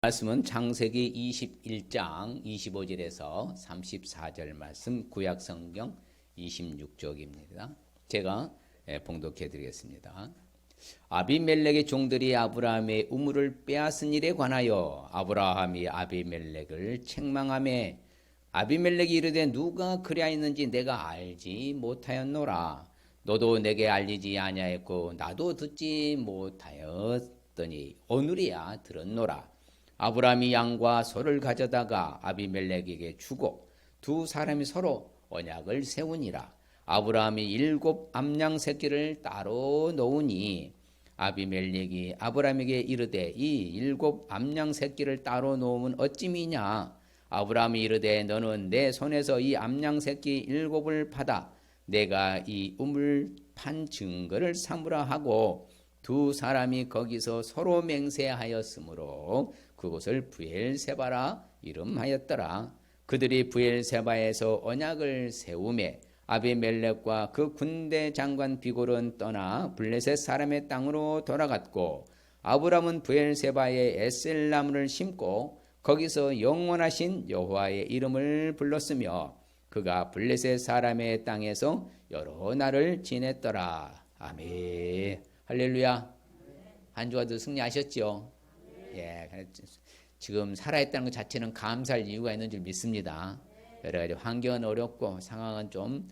말씀은 창세기 21장 25절에서 34절 말씀, 구약성경 26쪽입니다. 제가 봉독해 드리겠습니다. 아비멜렉의 종들이 아브라함의 우물을 빼앗은 일에 관하여 아브라함이 아비멜렉을 책망하며 아비멜렉이 이르되 누가 그리하였는지 내가 알지 못하였노라. 너도 내게 알리지 아니하였고 나도 듣지 못하였더니 오늘이야 들었노라. 아브라함이 양과 소를 가져다가 아비멜렉에게 주고 두 사람이 서로 언약을 세우니라. 아브라함이 7 암양 새끼를 따로 놓으니 아비멜렉이 아브라함에게 이르되 이 7 암양 새끼를 따로 놓으면 어찌미냐. 아브라함이 이르되 너는 내 손에서 이 암양 새끼 7을 받아 내가 이 우물 판 증거를 삼으라 하고 두 사람이 거기서 서로 맹세하였으므로 그곳을 브엘세바라 이름하였더라. 그들이 브엘세바에서 언약을 세우매 아비멜렉과 그 군대 장관 비골은 떠나 블레셋 사람의 땅으로 돌아갔고 아브람은 브엘세바에 에셀나무를 심고 거기서 영원하신 여호와의 이름을 불렀으며 그가 블레셋 사람의 땅에서 여러 날을 지냈더라. 아멘. 할렐루야. 한 주와도 승리하셨죠? 예, 지금 살아있다는 것 자체는 감사할 이유가 있는 줄 믿습니다. 여러 가지 환경은 어렵고 상황은 좀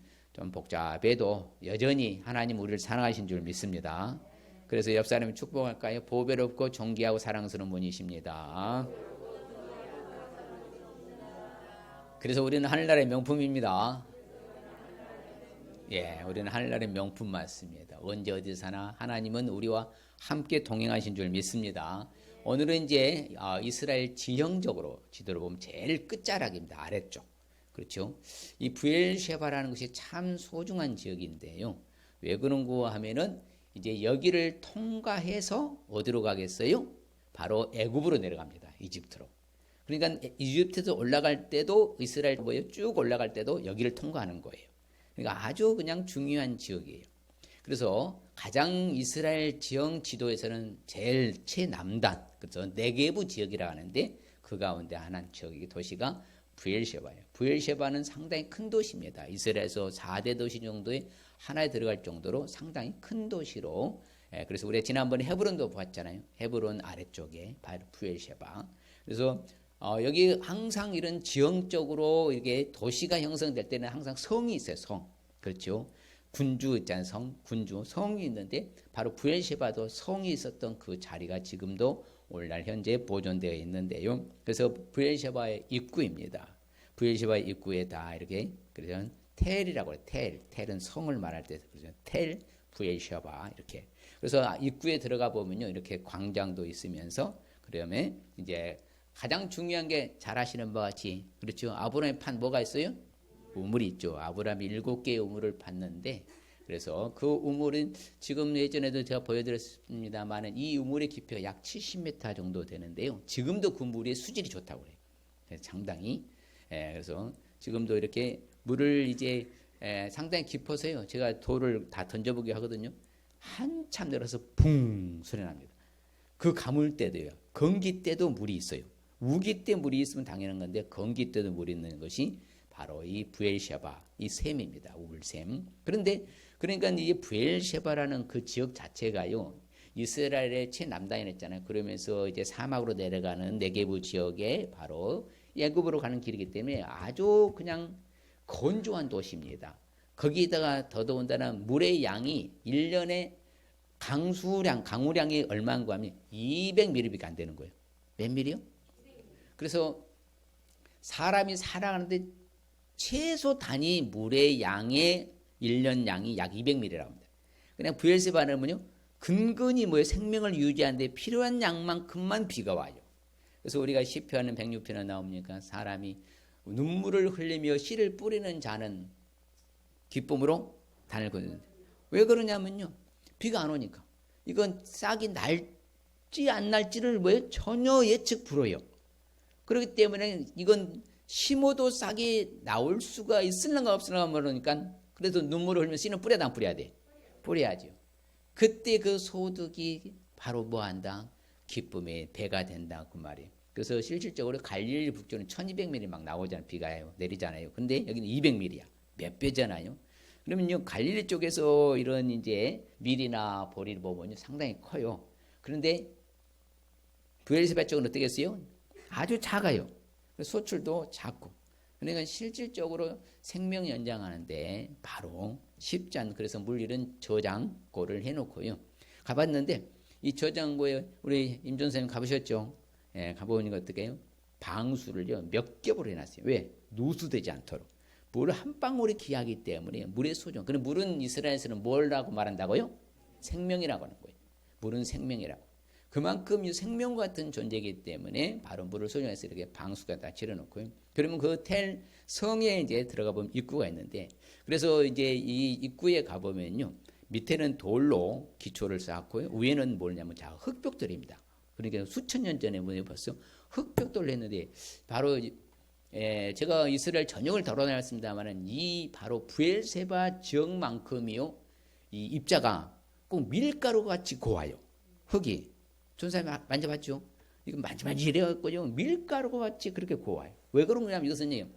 복잡해도 여전히 하나님 우리를 사랑하신 줄 믿습니다. 그래서 옆 사람이 축복할까요? 보배롭고 존귀하고 사랑스러운 분이십니다. 그래서 우리는 하늘나라의 명품입니다. 예, 우리는 하늘나라의 명품 맞습니다. 언제 어디서나 하나님은 우리와 함께 동행하신 줄 믿습니다. 오늘은 이제 이스라엘 지형적으로 지도를 보면 제일 끝자락입니다. 아래쪽. 그렇죠? 이 브엘셰바라는 것이 참 소중한 지역인데요. 왜 그런가 하면은 이제 여기를 통과해서 어디로 가겠어요? 바로 애굽으로 내려갑니다. 이집트로. 그러니까 이집트에서 올라갈 때도 이스라엘 쭉 올라갈 때도 여기를 통과하는 거예요. 그러니까 아주 그냥 중요한 지역이에요. 그래서 가장 이스라엘 지형 지도에서는 제일 최남단, 그래서 네게부 지역이라고 하는데 그 가운데 하나 지역이 도시가 브엘셰바예요. 브엘셰바는 상당히 큰 도시입니다. 이스라엘에서 4대 도시 정도에 하나에 들어갈 정도로 상당히 큰 도시로. 그래서 우리가 지난번에 헤브론도 보았잖아요. 헤브론 아래쪽에 바로 브엘셰바. 그래서 여기 항상 이런 지형적으로 이게 도시가 형성될 때는 항상 성이 있어요. 성. 그렇죠. 군주 있잖아요. 군주. 성이 있는데 바로 브엘셰바도 성이 있었던 그 자리가 지금도 오늘날 현재 보존되어 있는데요. 그래서 브엘셰바의 입구입니다. 브엘셰바의 입구에 다 이렇게 그래서 텔이라고 해요. 텔은 성을 말할 때 그래서 텔 브엘셰바 이렇게. 그래서 입구에 들어가 보면요. 이렇게 광장도 있으면서 그다음에 이제 가장 중요한 게 잘 아시는 바와 같이 그렇죠. 아브라함이 판 뭐가 있어요? 우물이 있죠. 아브라함이 7개의 우물을 팠는데 그래서 그 우물은 지금 예전에도 제가 보여드렸습니다만 이 우물의 깊이가 약 70m 정도 되는데요. 지금도 그 물의 수질이 좋다고 그래요. 그래서 상당히 그래서 지금도 이렇게 물을 이제 상당히 깊어서요. 제가 돌을 다 던져보게 하거든요. 한참 내려서 붕 소리 납니다. 그 가물 때도요. 건기 때도 물이 있어요. 우기 때 물이 있으면 당연한 건데 건기 때도 물이 있는 것이 바로 이 브엘셰바, 이 샘입니다. 우물샘. 그런데 그러니까 이 브엘셰바라는 그 지역 자체가요. 이스라엘의 최남단이 했잖아요. 그러면서 이제 사막으로 내려가는 네게부 지역에 바로 애굽으로 가는 길이기 때문에 아주 그냥 건조한 도시입니다. 거기다가 더더군다나 물의 양이 1년에 강우량이 얼마인가 하면 200ml밖에 안 되는 거예요. 몇 밀리요? 그래서 사람이 살아가는데 최소 단위 물의 양의 1년 양이 약 200ml라고 합니다. 그냥 브엘세바는요 근근히 뭐예요? 생명을 유지하는데 필요한 양만큼만 비가 와요. 그래서 우리가 시편은 106편에 나오니까 사람이 눈물을 흘리며 씨를 뿌리는 자는 기쁨으로 단을 거두는데 왜 그러냐면요. 비가 안 오니까. 이건 싹이 날지 안 날지를 뭐예요? 전혀 예측 불허요. 그렇기 때문에 이건 심어도 싹이 나올 수가 있을런가 없을런가 모르니까 그래도 눈물을 흘리면 씨는 뿌려야 안 뿌려야 돼? 뿌려야죠. 그때 그 소득이 바로 뭐한다? 기쁨의 배가 된다 그 말이에요. 그래서 실질적으로 갈릴리 북쪽은 1200mm 막 나오잖아요. 비가 내리잖아요. 근데 여기는 200mm야. 몇 배잖아요. 그러면요, 갈릴리 쪽에서 이런 이제 밀이나 보리를 보면 상당히 커요. 그런데 브엘세바 쪽은 어떻겠어요? 아주 작아요. 소출도 작고. 그러니까 실질적으로 생명 연장하는데 바로 쉽지 않은, 그래서 물리는 저장고를 해놓고요. 가봤는데 이 저장고에 우리 임종 선생님 가보셨죠? 예, 가보니까 어떻게 해요? 방수를요 몇 겹으로 해놨어요. 왜? 누수되지 않도록. 물 한 방울이 귀하기 때문에 물의 소중. 그럼 물은 이스라엘에서는 뭐라고 말한다고요? 생명이라고 하는 거예요. 물은 생명이라고. 그만큼 이 생명 같은 존재이기 때문에 바로 물을 소중해서 이렇게 방수가 다 지어놓고요. 그러면 그 텔 성에 이제 들어가 보면 입구가 있는데, 그래서 이제 이 입구에 가 보면요, 밑에는 돌로 기초를 쌓았고요, 위에는 뭐냐면 자 흙벽돌입니다. 그러니까 수천 년 전에 벌써 흙벽돌을 했는데, 바로 제가 이스라엘 전역을 돌아다녔습니다만은 이 바로 브엘세바 지역만큼이요, 이 입자가 꼭 밀가루 같이 고와요. 흙이. 전사님 만져봤죠? 이거 만지만지 이래갖고요, 밀가루 같이 그렇게 고와요. 왜 그런 거냐면 이것은요,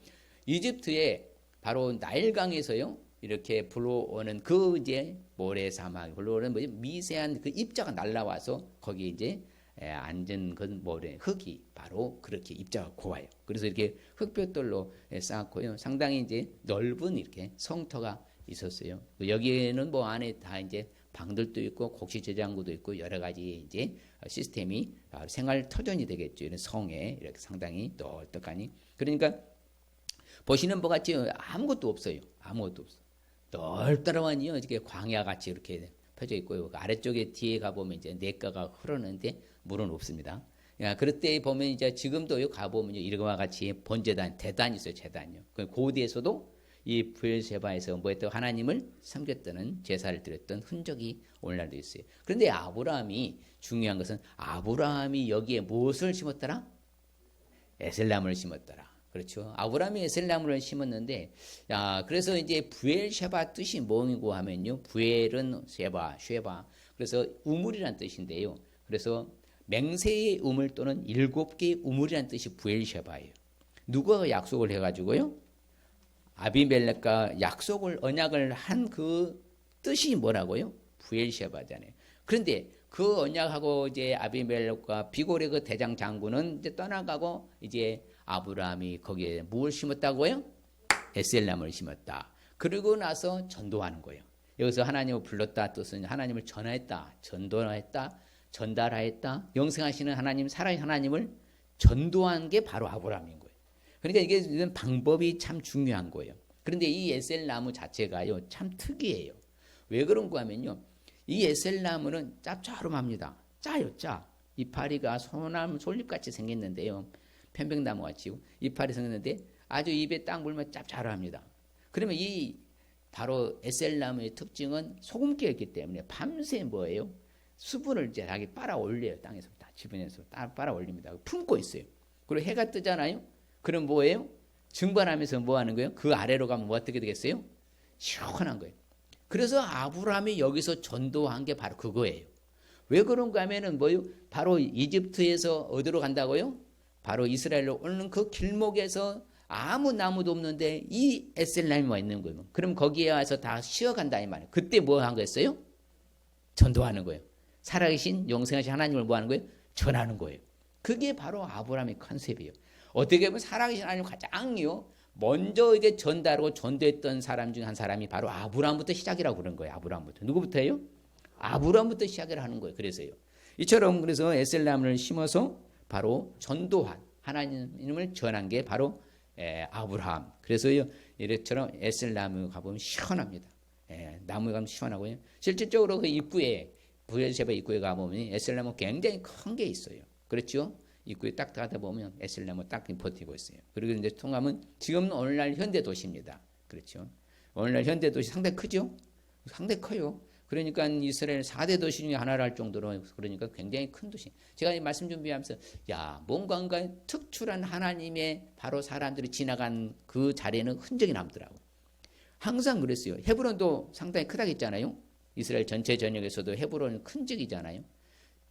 이집트에 바로 나일강에서요 이렇게 불러오는 그 이제 모래사막 불러오는 뭐지 미세한 그 입자가 날라와서 거기 이제 앉은 그 모래 흙이 바로 그렇게 입자가 고와요. 그래서 이렇게 흙벽돌로 쌓았고요. 상당히 이제 넓은 이렇게 성터가 있었어요. 여기에는 뭐 안에 다 이제 방들도 있고 곡식 저장고도 있고 여러 가지 이제 시스템이 생활 터전이 되겠죠. 이런 성에 이렇게 상당히 널떡하니. 그러니까 보시는 것 같이 아무것도 없어요. 아무것도 없어. 넓더라만요. 이렇게 광야같이 이렇게 펴져 있고요. 아래쪽에 뒤에 가보면 이제 냇가가 흐르는데 물은 없습니다. 그럴 때 보면 이제 지금도 가보면 이거와 같이 번제단, 대단이 있어요. 제단이요. 고대에서도 이 브엘세바에서 뭐했던 하나님을 섬겼던 제사를 드렸던 흔적이 오늘날도 있어요. 그런데 아브라함이 중요한 것은 아브라함이 여기에 무엇을 심었더라? 에셀나무를 심었더라. 그렇죠. 아브라함이 에셀나무를 심었는데, 그래서 이제 브엘세바 뜻이 뭐고 하면요, 브엘은 세바, 쉐바. 그래서 우물이란 뜻인데요. 그래서 맹세의 우물 또는 7개의 우물이란 뜻이 브엘세바예요. 누가 약속을 해가지고요? 아비멜렉과 약속을 언약을 한 그 뜻이 뭐라고요? 브엘세바잖아요. 그런데 그 언약하고 이제 아비멜렉과 비골의 그 대장 장군은 이제 떠나가고 이제 아브라함이 거기에 무엇을 심었다고요? 에셀나무를 심었다. 그러고 나서 전도하는 거예요. 여기서 하나님을 불렀다 뜻은 하나님을 전하였다, 전도하였다, 전달하였다. 영생하시는 하나님, 살아있는 하나님을 전도한 게 바로 아브라함인 거예요. 그러니까 이게 방법이 참 중요한 거예요. 그런데 이 에셀나무 자체가요 참 특이해요. 왜 그런가 하면요, 이 에셀나무는 짭조름합니다. 짜요, 짜. 이파리가 소나무 솔잎같이 생겼는데요, 편백나무 같이 이파리 생겼는데 아주 입에 딱 물면 짭조름합니다. 그러면 이 바로 에셀나무의 특징은 소금기가 있기 때문에 밤새 뭐예요? 수분을 이제 자기 빨아 올려요. 땅에서 다 지분에서 빨아 올립니다. 품고 있어요. 그리고 해가 뜨잖아요. 그럼 뭐예요? 증발하면서 뭐 하는 거예요? 그 아래로 가면 뭐 어떻게 되겠어요? 시원한 거예요. 그래서 아브라함이 여기서 전도한 게 바로 그거예요. 왜 그런가 하면은 뭐요? 바로 이집트에서 어디로 간다고요? 바로 이스라엘로 오는 그 길목에서 아무 나무도 없는데 이 에셀나무가 있는 거예요. 그럼 거기에 와서 다 쉬어간다 이 말이에요. 그때 뭐 한 거였어요? 전도하는 거예요. 살아계신 영생하신 하나님을 뭐 하는 거예요? 전하는 거예요. 그게 바로 아브라함의 컨셉이에요. 어떻게 보면 살아계신 하나님 가장요 먼저 이제 전달하고 전도했던 사람 중 한 사람이 바로 아브라함부터 시작이라고 그런 거예요. 아브라함부터. 누구부터예요? 아브라함부터 시작을 하는 거예요. 그래서요. 이처럼 그래서 에셀나무를 심어서 바로 전도한 하나님을 전한 게 바로 아브라함. 그래서요 이처럼 에셀나무 가보면 시원합니다. 나무에 가면 시원하고요. 실질적으로 그 입구에 브엘세바 입구에 가보면 에셀나무 굉장히 큰 게 있어요. 그렇죠? 입구에 딱 가다 보면 에셀나무 딱 버티고 있어요. 그리고 이제 통하면 지금 오늘날 현대 도시입니다. 그렇죠? 오늘날 현대 도시 상당히 크죠? 상당히 커요. 그러니까 이스라엘 4대 도시 중에 하나를 할 정도로 그러니까 굉장히 큰 도시. 제가 이 말씀 준비하면서 뭔가 특출한 하나님의 바로 사람들이 지나간 그 자리에는 흔적이 남더라고. 항상 그랬어요. 헤브론도 상당히 크다고 했잖아요. 이스라엘 전체 전역에서도 헤브론은 큰 적이잖아요.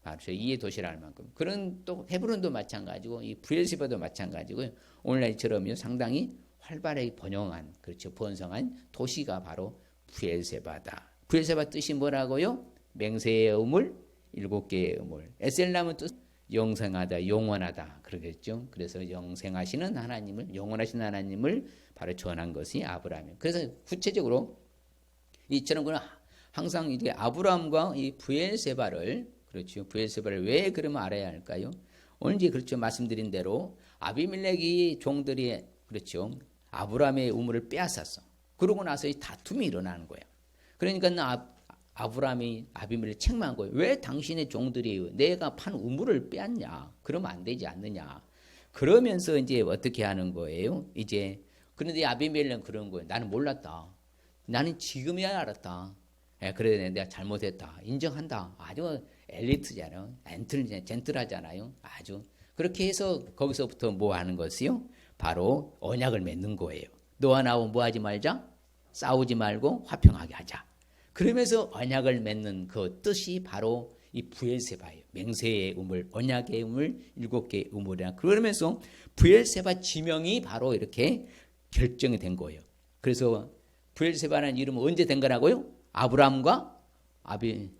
바로 저 이의 도시라는 만큼. 그런 또 헤브론도 마찬가지고 이 브엘세바도 마찬가지고요. 오늘날처럼 상당히 활발하게 번영한, 그렇죠, 번성한 도시가 바로 브엘세바다. 브엘세바 뜻이 뭐라고요? 맹세의 우물, 7개의 우물. 에셀람은 뜻 영생하다, 영원하다 그러겠죠. 그래서 영생하시는 하나님을, 영원하신 하나님을 바로 전한 것이 아브라함이에요. 그래서 구체적으로 이처럼 항상 이게 아브라함과 이 브엘세바를, 그렇죠, 브엘세바를 왜 그러면 알아야 할까요? 오늘 이제 그렇죠, 말씀드린 대로 아비멜렉이 종들이, 그렇죠, 아브라함의 우물을 빼앗았어. 그러고 나서 이 다툼이 일어나는 거예요. 그러니까 아브라함이 아비멜렉을 책망한 거예요. 왜 당신의 종들이 내가 판 우물을 빼앗냐? 그러면 안 되지 않느냐? 그러면서 이제 어떻게 하는 거예요? 이제 그런데 아비멜렉은 그런 거예요. 나는 몰랐다. 나는 지금이야 알았다. 그래 내가 잘못했다. 인정한다. 아주 엘리트잖아요. 젠틀하잖아요. 아주 그렇게 해서 거기서부터 뭐 하는 것이요? 바로 언약을 맺는 거예요. 너와 나하고 뭐 하지 말자? 싸우지 말고 화평하게 하자. 그러면서 언약을 맺는 그 뜻이 바로 이 브엘세바예요. 맹세의 우물, 언약의 우물, 7개의 우물이라. 그러면서 브엘세바 지명이 바로 이렇게 결정이 된 거예요. 그래서 브엘세바라는 이름은 언제 된 거라고요? 아브라함과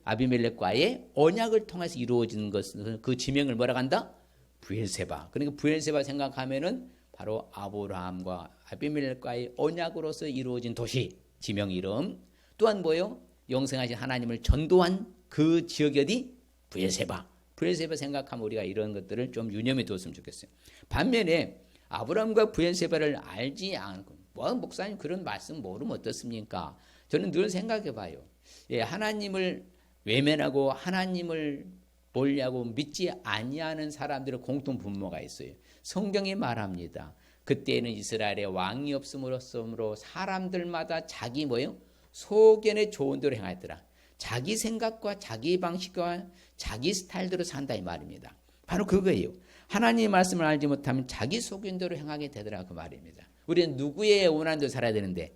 아비멜렉과의 언약을 통해서 이루어진 것은 그 지명을 뭐라고 한다? 브엘세바. 그러니까 브엘세바 생각하면은 바로 아브라함과 아비멜렉과의 언약으로서 이루어진 도시, 지명 이름. 또한 뭐요? 영생하신 하나님을 전도한 그 지역이 어디? 브엘세바. 브엘세바 생각하면 우리가 이런 것들을 좀 유념해 두었으면 좋겠어요. 반면에 아브라함과 브엘세바를 알지 않고, 뭐 목사님 그런 말씀 모르면 어떻습니까? 저는 늘 생각해 봐요. 예, 하나님을 외면하고 하나님을 보려고 믿지 아니하는 사람들의 공통 분모가 있어요. 성경이 말합니다. 그때는 이스라엘에 왕이 없음으로 사람들마다 자기 뭐요? 소견에 좋은 대로 행하더라. 자기 생각과 자기 방식과 자기 스타일대로 산다 이 말입니다. 바로 그거예요. 하나님의 말씀을 알지 못하면 자기 소견대로 행하게 되더라 그 말입니다. 우리는 누구의 원하는 대로 살아야 되는데,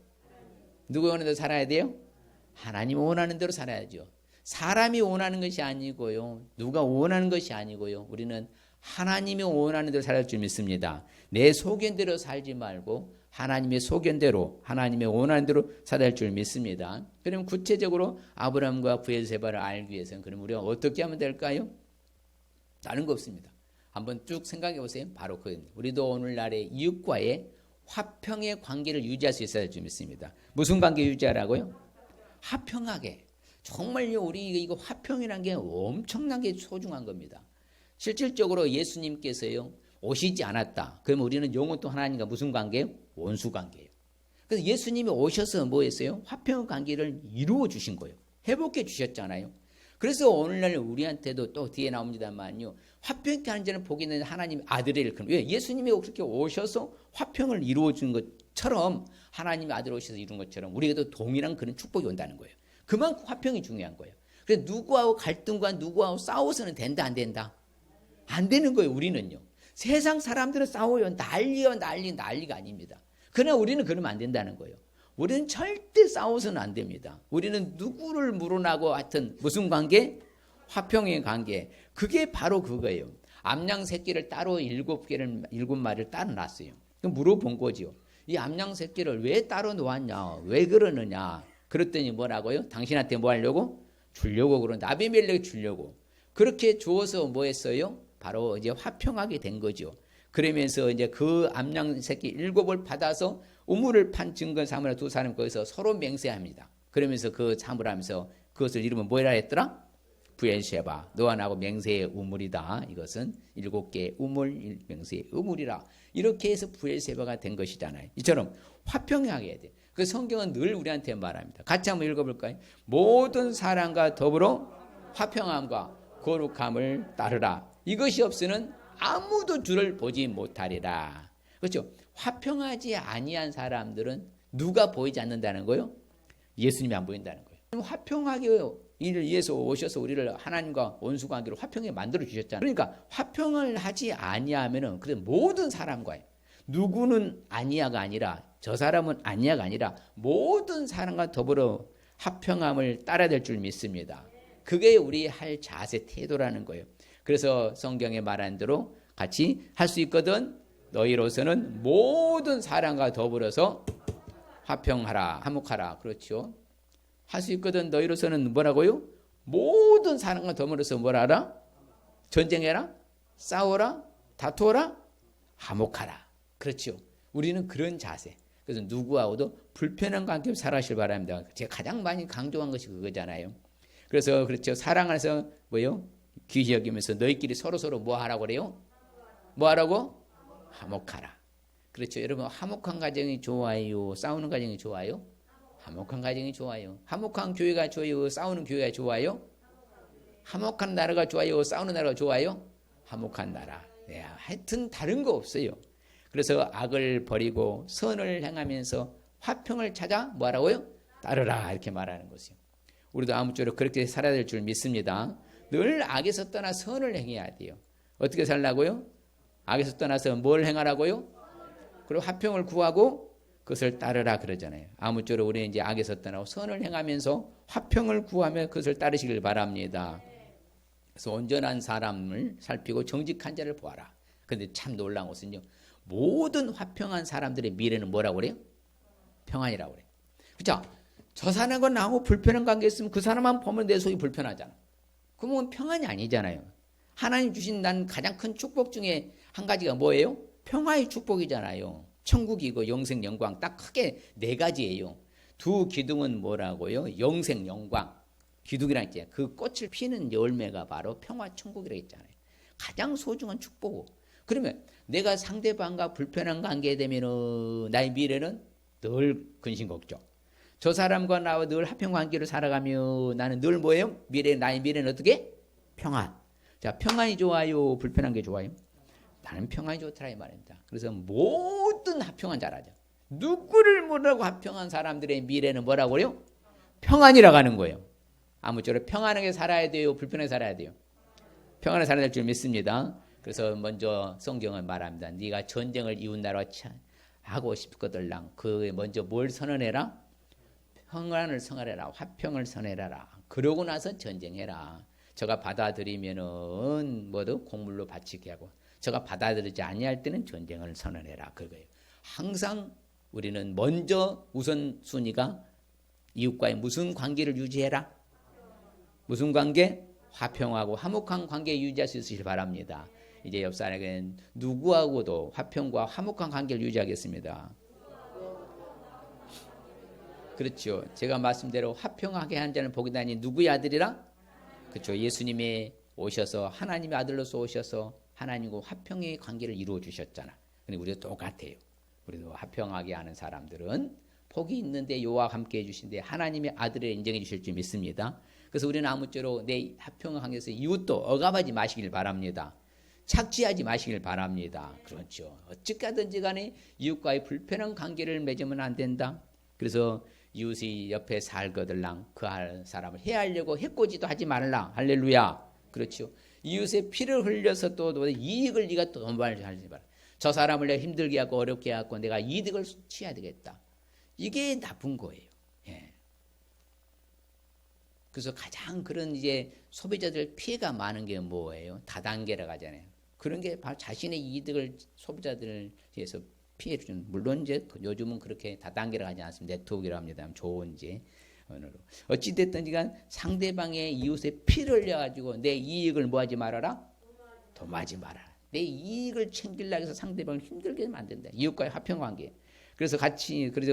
누구의 원하는 대로 살아야 돼요? 하나님 원하는 대로 살아야죠. 사람이 원하는 것이 아니고요, 누가 원하는 것이 아니고요, 우리는 하나님이 원하는 대로 살 줄 믿습니다. 내 소견대로 살지 말고 하나님의 소견대로, 하나님의 원하는 대로 살아야 할 줄 믿습니다. 그럼 구체적으로 아브라함과 브엘세바를 알기 위해서는 그럼 우리가 어떻게 하면 될까요? 다른 거 없습니다. 한번 쭉 생각해 보세요. 바로 우리도 오늘날의 이웃과의 화평의 관계를 유지할 수 있어야 할 줄 믿습니다. 무슨 관계 유지하라고요? 화평하게. 정말요, 우리 이거 화평이라는 게 엄청나게 소중한 겁니다. 실질적으로 예수님께서요 오시지 않았다. 그러면 우리는 영원토 하나님과 무슨 관계예요? 원수 관계예요. 그래서 예수님이 오셔서 뭐 했어요? 화평 관계를 이루어 주신 거예요. 회복해 주셨잖아요. 그래서 오늘날 우리한테도 또 뒤에 나옵니다만요, 화평케 하는 자는 복이 있는 하나님 아들을 일컫는. 왜? 예수님이 그렇게 오셔서 화평을 이루어 준 것처럼, 하나님의 아들 오셔서 이룬 것처럼 우리에게도 동일한 그런 축복이 온다는 거예요. 그만큼 화평이 중요한 거예요. 그래서 누구하고 갈등과 누구하고 싸워서는 된다 안 된다? 안 되는 거예요. 우리는요. 세상 사람들은 싸워요. 난리가 아닙니다. 그러나 우리는 그러면 안 된다는 거예요. 우리는 절대 싸워서는 안 됩니다. 우리는 누구를 물어나고 하여튼 무슨 관계? 화평의 관계. 그게 바로 그거예요. 암양 새끼를 따로 7마리를 따로 놨어요. 물어본 거죠. 이 암양 새끼를 왜 따로 놓았냐? 왜 그러느냐? 그랬더니 뭐라고요? 당신한테 뭐 하려고? 주려고 그러는데, 아비멜렉이 주려고. 그렇게 주어서 뭐 했어요? 바로 이제 화평하게 된 거죠. 그러면서 이제 그 암양 새끼 7을 받아서 우물을 판 증거 삼으라 두 사람 거기서 서로 맹세합니다. 그러면서 그 삼으라면서 그것을 이름은 뭐라 했더라? 브엘세바. 너와 나하고 맹세의 우물이다. 이것은 7개의 우물, 맹세의 우물이라. 이렇게 해서 브엘세바가 된 것이잖아요. 이처럼 화평하게 해야 돼. 그 성경은 늘 우리한테 말합니다. 같이 한번 읽어볼까요? 모든 사람과 더불어 화평함과 거룩함을 따르라. 이것이 없으면 아무도 주를 보지 못하리라. 그렇죠? 화평하지 아니한 사람들은 누가 보이지 않는다는 거예요? 예수님이 안 보인다는 거예요. 화평하게 이를 위해서 오셔서 우리를 하나님과 원수 관계로 화평하게 만들어 주셨잖아요. 그러니까 화평을 하지 아니하면은 그래 모든 사람과의, 누구는 아니야가 아니라, 저 사람은 아니야가 아니라 모든 사람과 더불어 화평함을 따라야 될 줄 믿습니다. 그게 우리 할 자세 태도라는 거예요. 그래서 성경에 말한 대로 같이 할 수 있거든. 너희로서는 모든 사람과 더불어서 화평하라, 화목하라. 그렇죠. 할 수 있거든. 너희로서는 뭐라고요? 모든 사람과 더불어서 뭐라 하라? 전쟁해라, 싸워라, 다투어라, 화목하라. 그렇죠. 우리는 그런 자세. 그래서 누구하고도 불편한 관계 살아가시길 바랍니다. 제가 가장 많이 강조한 것이 그거잖아요. 그래서 그렇죠. 사랑 안에서 뭐요? 귀히 여기면서 너희끼리 서로 뭐 하라고 그래요? 뭐 하라고? 화목하라. 그렇죠. 여러분 화목한 가정이 좋아요? 싸우는 가정이 좋아요? 화목한 가정이 좋아요. 화목한 교회가 좋아요? 싸우는 교회가 좋아요? 화목한 나라가 좋아요? 싸우는 나라가 좋아요? 화목한 나라. 네, 하여튼 다른 거 없어요. 그래서 악을 버리고 선을 행하면서 화평을 찾아 뭐하라고요? 따르라 이렇게 말하는 것이요. 우리도 아무쪼록 그렇게 살아야 될 줄 믿습니다. 늘 악에서 떠나 선을 행해야 돼요. 어떻게 살라고요? 악에서 떠나서 뭘 행하라고요? 그리고 화평을 구하고 그것을 따르라 그러잖아요. 아무쪼록 우리는 이제 악에서 떠나고 선을 행하면서 화평을 구하며 그것을 따르시길 바랍니다. 그래서 온전한 사람을 살피고 정직한 자를 보아라. 그런데 참 놀라운 것은요. 모든 화평한 사람들의 미래는 뭐라고 그래요? 평안이라고 그래요. 그렇죠? 저 사람과 나하고 불편한 관계 있으면 그 사람만 보면 내 속이 불편하잖아. 그러면 평안이 아니잖아요. 하나님 주신 난 가장 큰 축복 중에 한 가지가 뭐예요? 평화의 축복이잖아요. 천국이고 영생 영광 딱 크게 네 가지예요. 두 기둥은 뭐라고요? 영생 영광. 기둥이랑 있잖아요. 그 꽃을 피는 열매가 바로 평화 천국이라고 했잖아요. 가장 소중한 축복. 그러면 내가 상대방과 불편한 관계 되면 나의 미래는 늘 근심 걱정. 저 사람과 나와 늘 화평 관계로 살아가며 나는 늘 뭐예요? 나의 미래는 어떻게? 평안. 자, 평안이 좋아요? 불편한 게 좋아요? 나는 평안이 좋더라 이 말입니다. 그래서 모든 화평한 자라죠. 누구를 모르고 화평한 사람들의 미래는 뭐라고 그래요? 평안이라고 하는 거예요. 아무쪼록 평안하게 살아야 돼요? 불편하게 살아야 돼요? 평안하게 살아야 될 줄 믿습니다. 그래서 먼저 성경은 말합니다. 네가 전쟁을 이웃나라와 하고 싶거들랑 그 먼저 뭘 선언해라? 평안을 선언해라. 화평을 선언해라. 그러고 나서 전쟁해라. 저가 받아들이면은 뭐도 곡물로 바치게 하고 저가 받아들이지 아니할 때는 전쟁을 선언해라. 그거예요. 항상 우리는 먼저 우선순위가 이웃과의 무슨 관계를 유지해라? 무슨 관계? 화평하고 화목한 관계 유지할 수 있으시길 바랍니다. 이제 옆 사람에게는 누구하고도 화평과 화목한 관계를 유지하겠습니다. 그렇죠. 제가 말씀대로 화평하게 한 자는 복이 다니 누구의 아들이라? 그렇죠. 예수님이 오셔서 하나님의 아들로서 오셔서 하나님과 화평의 관계를 이루어 주셨잖아. 근데 우리도 똑같아요. 우리도 화평하게 하는 사람들은 복이 있는데 요와 함께 해주신데 하나님의 아들을 인정해 주실 줄 믿습니다. 그래서 우리는 아무쪼록 내 화평을 향해서 이웃도 억압하지 마시길 바랍니다. 착취하지 마시길 바랍니다. 그렇죠. 어찌가든지 간에 이웃과의 불편한 관계를 맺으면 안 된다. 그래서 이웃이 옆에 살거들랑 그 사람을 해하려고 해코지도 하지 말라. 할렐루야. 그렇죠. 이웃의 피를 흘려서 또 이익을 네가 또 돈벌지 말라. 저 사람을 내가 힘들게 하고 어렵게 하고 내가 이득을 취해야 되겠다. 이게 나쁜 거예요. 예. 그래서 가장 그런 이제 소비자들 피해가 많은 게 뭐예요? 다단계라고 하잖아요. 그런 게 바로 자신의 이득을 소비자들을 위해서 피해를 주는. 물론 이제 요즘은 그렇게 다단계라고 하지 않습니다. 네트워크라고 합니다. 좋은 이제 언어로. 어찌됐든 지간 상대방의 이웃의 피를 흘려가지고 내 이익을 뭐하지 말아라? 도마지 말아라. 내 이익을 챙기려고 해서 상대방을 힘들게 만든다. 이웃과의 화평관계. 그래서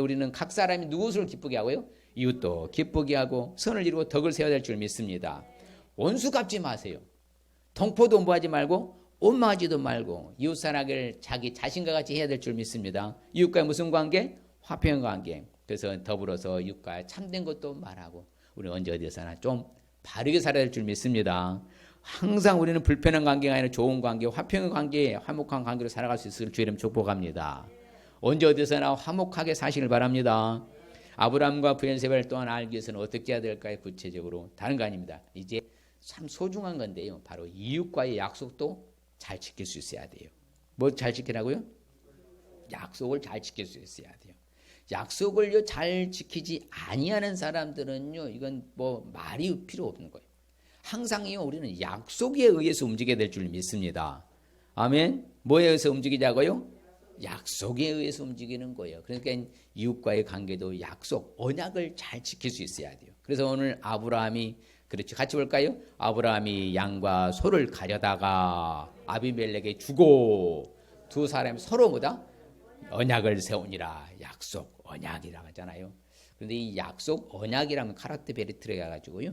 우리는 각 사람이 누구를 기쁘게 하고요? 이웃도 기쁘게 하고 선을 이루고 덕을 세워야 될 줄 믿습니다. 원수 갚지 마세요. 동포도 뭐하지 말고 원망하지도 말고 이웃 사랑을 자기 자신과 같이 해야 될 줄 믿습니다. 이웃과의 무슨 관계? 화평관계. 그래서 더불어서 이웃과 참된 것도 말하고 우리 언제 어디서나 좀 바르게 살아야 될 줄 믿습니다. 항상 우리는 불편한 관계가 아니라 좋은 관계, 화평의 관계, 화목한 관계로 살아갈 수 있을 주 이름 축복합니다. 언제 어디서나 화목하게 사시길 바랍니다. 아브라함과 브엘세바를 또한 알기 위해서는 어떻게 해야 될까요? 구체적으로 다른 거 아닙니다. 이제 참 소중한 건데요. 바로 이웃과의 약속도 잘 지킬 수 있어야 돼요. 뭐 잘 지키라고요? 약속을 잘 지킬 수 있어야 돼요. 약속을 잘 지키지 아니하는 사람들은요, 이건 뭐 말이 필요 없는 거예요. 항상요 우리는 약속에 의해서 움직여야 될 줄 믿습니다. 아멘. 뭐에 의해서 움직이자고요? 약속에 의해서 움직이는 거예요. 그러니까 이웃과의 관계도 약속, 언약을 잘 지킬 수 있어야 돼요. 그래서 오늘 아브라함이 그렇죠. 같이 볼까요? 아브라함이 양과 소를 가려다가 아비멜렉에 주고 두 사람이 서로 뭐다? 언약을 세우니라. 약속, 언약이라고 하잖아요. 그런데 이 약속, 언약이라면 카라테 베리트레가 가지고요.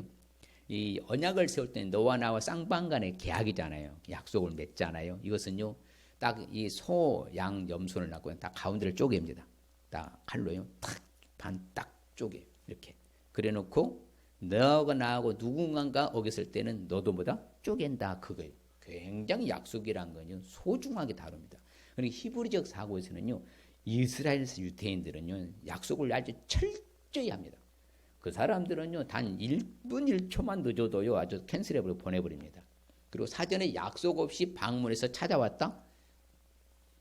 이 언약을 세울 때는 너와 나와 쌍방 간의 계약이잖아요. 약속을 맺잖아요. 이것은요. 딱 이 소, 양, 염소를 낳고 딱 가운데를 쪼갭니다. 딱 칼로요. 탁, 반 딱 쪼개. 이렇게. 그래 놓고 너하고 나하고 누군가가 어겼을 때는 너도 뭐다? 쪼갠다. 그거예요. 굉장히 약속이란 건요. 소중하게 다룹니다. 그러니까 히브리적 사고에서는요. 이스라엘 유대인들은요. 약속을 아주 철저히 합니다. 그 사람들은요. 단 1분 1초만 늦어도요. 아주 캔슬해버리고 보내버립니다. 그리고 사전에 약속 없이 방문해서 찾아왔다?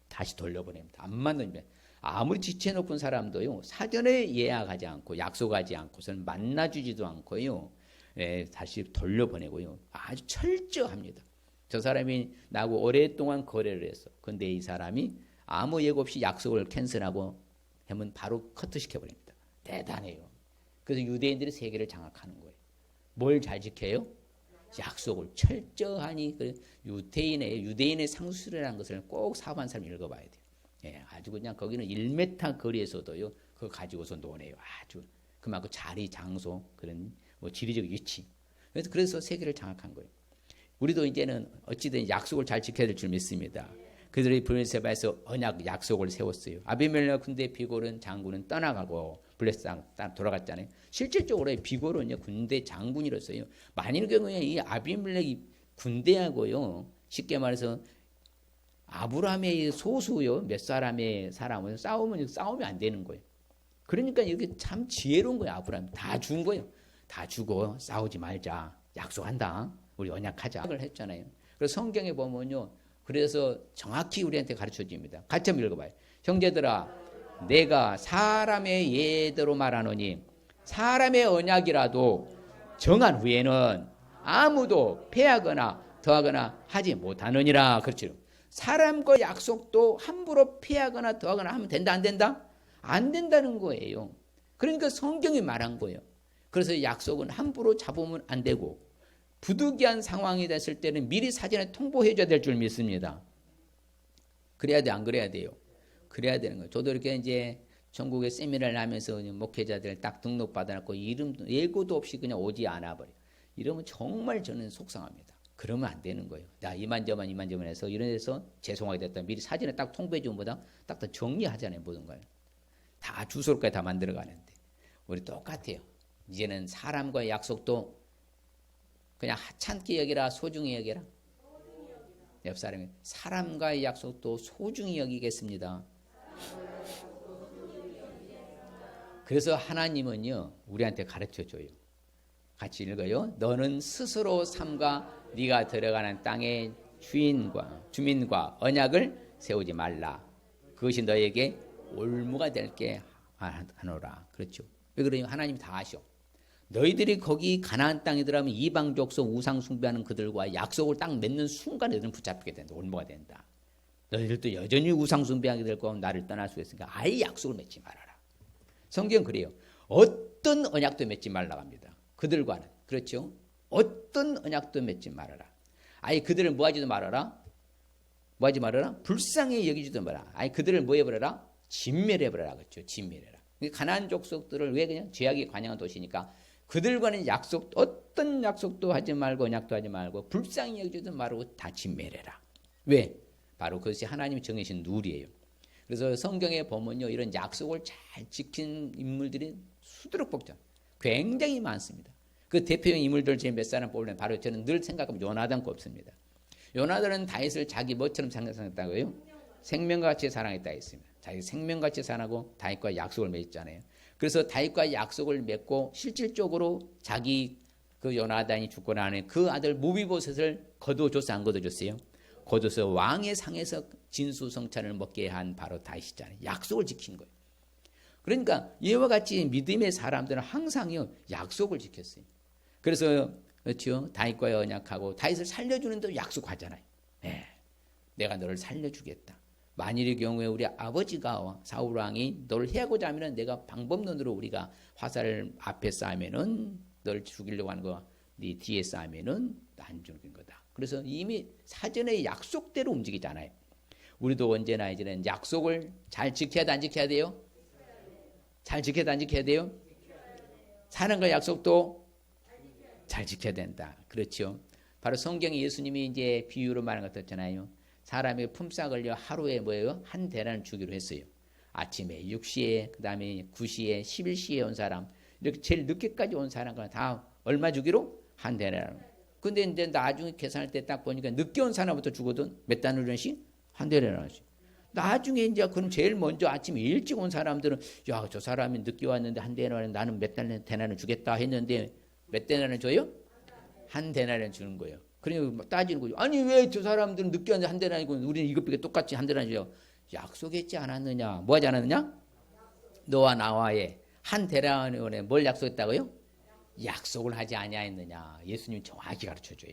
다시 돌려보냅니다. 안 만나면 아무리 지체 높은 사람도요. 사전에 예약하지 않고 약속하지 않고서는 만나주지도 않고요. 다시 돌려보내고요. 아주 철저합니다. 저 사람이 나하고 오랫동안 거래를 했어. 근데 이 사람이 아무 예고 없이 약속을 캔슬하고 하면 바로 커트시켜버립니다. 대단해요. 그래서 유대인들이 세계를 장악하는 거예요. 뭘 잘 지켜요? 약속을 철저하니 유대인의 상술이라는 것을 꼭 사고한 사람 읽어봐야 돼요. 예, 아주 그냥 거기는 1m 거리에서도요. 그거 가지고서 노네요. 아주 그만큼 자리, 장소 그런 뭐 지리적 위치. 그래서 세계를 장악한 거예요. 우리도 이제는 어찌든 약속을 잘 지켜야 될 줄 믿습니다. 그들이 브레세바에서 언약 약속을 세웠어요. 아비멜렉 군대 비골은 장군은 떠나가고 블레셋 돌아갔잖아요. 실질적으로 비골은요 군대 장군이었어요. 만일 경우에 이 아비멜렉이 군대하고요 쉽게 말해서 아브라함의 소수요 몇 사람의 사람은 싸우면 안 되는 거예요. 그러니까 이게 참 지혜로운 거예요. 아브라함 다 준 거예요. 다 주고 싸우지 말자. 약속한다. 우리 언약하자. 을 했잖아요. 그래서 성경에 보면요. 그래서 정확히 우리한테 가르쳐 줍니다. 같이 한번 읽어봐요. 형제들아 내가 사람의 예대로 말하노니 사람의 언약이라도 정한 후에는 아무도 패하거나 더하거나 하지 못하느니라. 그렇죠. 사람과 약속도 함부로 패하거나 더하거나 하면 된다 안 된다? 안 된다는 거예요. 그러니까 성경이 말한 거예요. 그래서 약속은 함부로 잡으면 안 되고 부득이한 상황이 됐을 때는 미리 사전에 통보해 줘야 될 줄 믿습니다. 그래야 돼, 안 그래야 돼요? 그래야 되는 거예요. 저도 이렇게 이제 전국에 세미나를 하면서 목회자들 딱 등록받아놓고 이름도 예고도 없이 그냥 오지 않아 버려. 이러면 정말 저는 속상합니다. 그러면 안 되는 거예요. 나 이만저만 해서 이런 데서 죄송하게 됐다. 미리 사전에 딱 통보해 주는 보다 딱 더 정리하잖아요. 모든 걸. 다 주소로까지 다 만들어 가는데. 우리 똑같아요. 이제는 사람과의 약속도 그냥 하찮게 여기라 소중히 여기라. 옆 사람이 사람과의 약속도 소중히 여기겠습니다. 그래서 하나님은요 우리한테 가르쳐줘요. 같이 읽어요. 너는 스스로 삼가 네가 들어가는 땅의 주민과 언약을 세우지 말라. 그것이 너에게 올무가 될게 하노라. 그렇죠. 왜 그러냐면 하나님이 다 아셔. 너희들이 거기 가나안 땅에 들어가면 이방 족속 우상 숭배하는 그들과 약속을 딱 맺는 순간에 너희들은 붙잡히게 된다. 올무가 된다. 너희들도 여전히 우상 숭배하게 될 거면 나를 떠날 수 있으니까 아예 약속을 맺지 말아라. 성경 그래요. 어떤 언약도 맺지 말라고 합니다. 그들과는. 그렇죠. 어떤 언약도 맺지 말아라. 아예 그들을 뭐하지도 말아라. 뭐하지 말아라. 불쌍히 여기지도 말아라. 아예 그들을 뭐 해버려라. 진멸해버려라. 그렇죠. 진멸해라. 가나안 족속들을 왜 그냥 죄악에 관영한 도시니까 그들과는 어떤 약속도 하지 말고 언약도 하지 말고 불쌍히 여기지도 말고 다 진멸해라. 왜? 바로 그것이 하나님이 정해진 룰이에요. 그래서 성경에 보면요. 이런 약속을 잘 지킨 인물들이 수두룩복잡 굉장히 많습니다. 그 대표적인 인물들 중에 몇 사람 뽑으면 바로 저는 늘 생각하면 요나단 꼽습니다. 요나단은 다윗을 자기 뭐처럼 생각했다고요? 생명과 같이 사랑했다 했습니다. 자기 생명같이 사랑하고 다윗과 약속을 맺었잖아요. 그래서 다윗과 약속을 맺고 실질적으로 자기 그 요나단이 죽고 나는 그 아들 무비보셋을 거둬줬어 안 거둬줬어요? 거둬서 왕의 상에서 진수성찬을 먹게 한 바로 다윗이잖아요. 약속을 지킨 거예요. 그러니까 이와 같이 믿음의 사람들은 항상요 약속을 지켰어요. 그래서 그렇죠? 다윗과 언약하고 다윗을 살려주는데 약속하잖아요. 예, 내가 너를 살려주겠다. 만일의 경우에 우리 아버지가 사울 왕이 너를 해하고자 하면은 내가 방법론으로 우리가 화살을 앞에 쏴면은 너를 죽이려고 하는 거 네 뒤에 쏴면은 안 죽인 거다. 그래서 이미 사전에 약속대로 움직이잖아요. 우리도 언제나 이제는 약속을 잘 지켜야 돼, 안 지켜야 돼요? 잘 지켜야 돼, 안 지켜야 돼요? 사는 거 약속도 잘 지켜야 된다. 그렇죠. 바로 성경에 예수님이 이제 비유로 말한 것 같잖아요. 사람의 품삯을요 하루에 뭐예요? 한 대란을 주기로 했어요. 아침에 6시에 그 다음에 9시에 11시에 온 사람 이렇게 제일 늦게까지 온 사람과 다 얼마 주기로? 한 대란. 근데 이제 나중에 계산할 때 딱 보니까 늦게 온 사람부터 주거든. 몇 단위씩? 한 대란씩. 나중에 이제 그럼 제일 먼저 아침에 일찍 온 사람들은 야, 저 사람이 늦게 왔는데 한 대란은 나는 몇 대란을 주겠다 했는데 몇 대란을 줘요? 한 대란을 주는 거예요. 그러니까 따지는 거죠. 아니 왜 저 사람들은 늦게 왔는데 한 대란이고 우리는 이것밖에 똑같이 한 대란이죠. 약속했지 않았느냐. 뭐 하지 않았느냐? 너와 나와의 한 대란원에 뭘 약속했다고요? 약속을 하지 아니하였느냐. 예수님이 정확히 가르쳐줘요.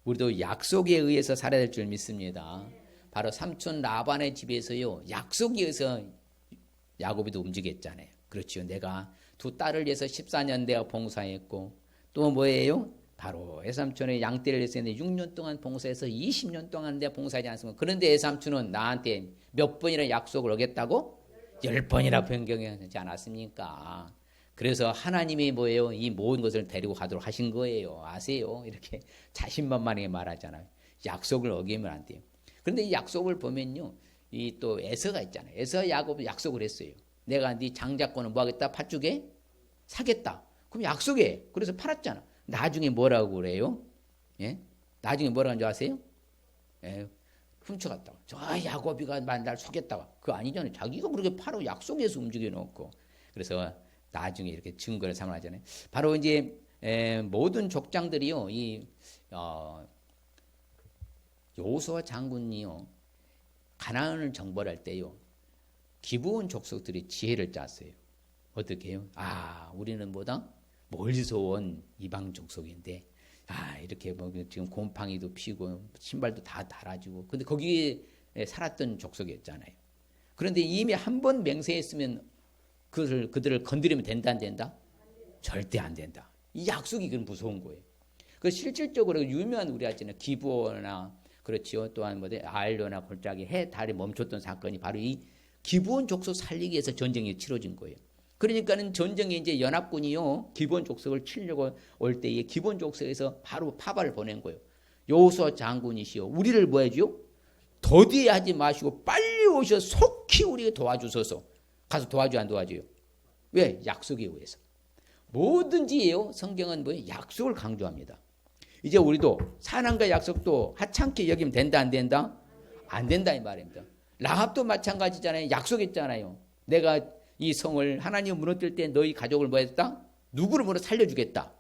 우리도 약속에 의해서 살아야 될 줄 믿습니다. 바로 삼촌 라반의 집에서요. 약속에 의해서 야곱이도 움직였잖아요. 그렇죠. 내가 두 딸을 위해서 14년 내가 봉사했고 또 뭐예요? 바로 애삼촌의 양떼를 위해서 6년 동안 봉사해서 20년 동안 내가 봉사하지 않습니까? 그런데 애삼촌은 나한테 몇 번이나 약속을 어겼다고? 10번이나 변경하지 않았습니까? 그래서 하나님이 뭐예요? 이 모든 것을 데리고 가도록 하신 거예요. 아세요? 이렇게 자신만만하게 말하잖아요. 약속을 어기면 안 돼요. 그런데 이 약속을 보면요. 이 또 에서가 있잖아요. 에서 야곱이 약속을 했어요. 내가 네 장자권을 뭐 하겠다? 팥죽에 사겠다. 그럼 약속해. 그래서 팔았잖아. 나중에 뭐라고 그래요? 예? 나중에 뭐라고 하는 줄 아세요? 예. 훔쳐갔다고. 저 야곱이가 날 속였다고. 그거 아니잖아요. 자기가 그렇게 바로 약속해서 움직여 놓고. 그래서 나중에 이렇게 증거를 삼아하잖아요. 바로 이제 모든 족장들이요. 여호수아 장군이요. 가나안을 정벌할 때요. 기브온 족속들이 지혜를 짰어요. 어떻게 해요? 아, 우리는 뭐다? 멀리서 온 이방 족속인데 이렇게 뭐 지금 곰팡이도 피고 신발도 다 달아지고 근데 거기에 살았던 족속이었잖아요. 그런데 이미 한 번 맹세했으면 그들을 건드리면 된다 안 된다? 절대 안 된다. 이 약속이 그런 무서운 거예요. 그 실질적으로 유명한 우리 아시는 기브온이나 그렇지요. 또한 뭐 아일로나 골짜기 해 달이 멈췄던 사건이 바로 이 기브온 족속 살리기 위해서 전쟁이 치러진 거예요. 그러니까는 전쟁에 이제 연합군이요 기브온 족속을 치려고 올 때에 기브온 족속에서 바로 파발을 보낸 거예요. 여호수아 장군이시여 우리를 뭐 해줘요? 더디하지 마시고 빨리 오셔 속히 우리가 도와주소서. 가서 도와줘야 안 도와줘요? 왜? 약속에 의해서. 뭐든지요 성경은 뭐예요? 약속을 강조합니다. 이제 우리도 사랑과 약속도 하찮게 여기면 된다 안 된다? 안 된다 이 말입니다. 라합도 마찬가지잖아요. 약속했잖아요. 내가 이 성을 하나님 무너뜨릴 때 너희 가족을 뭐 했다? 누구를 뭐로 살려주겠다.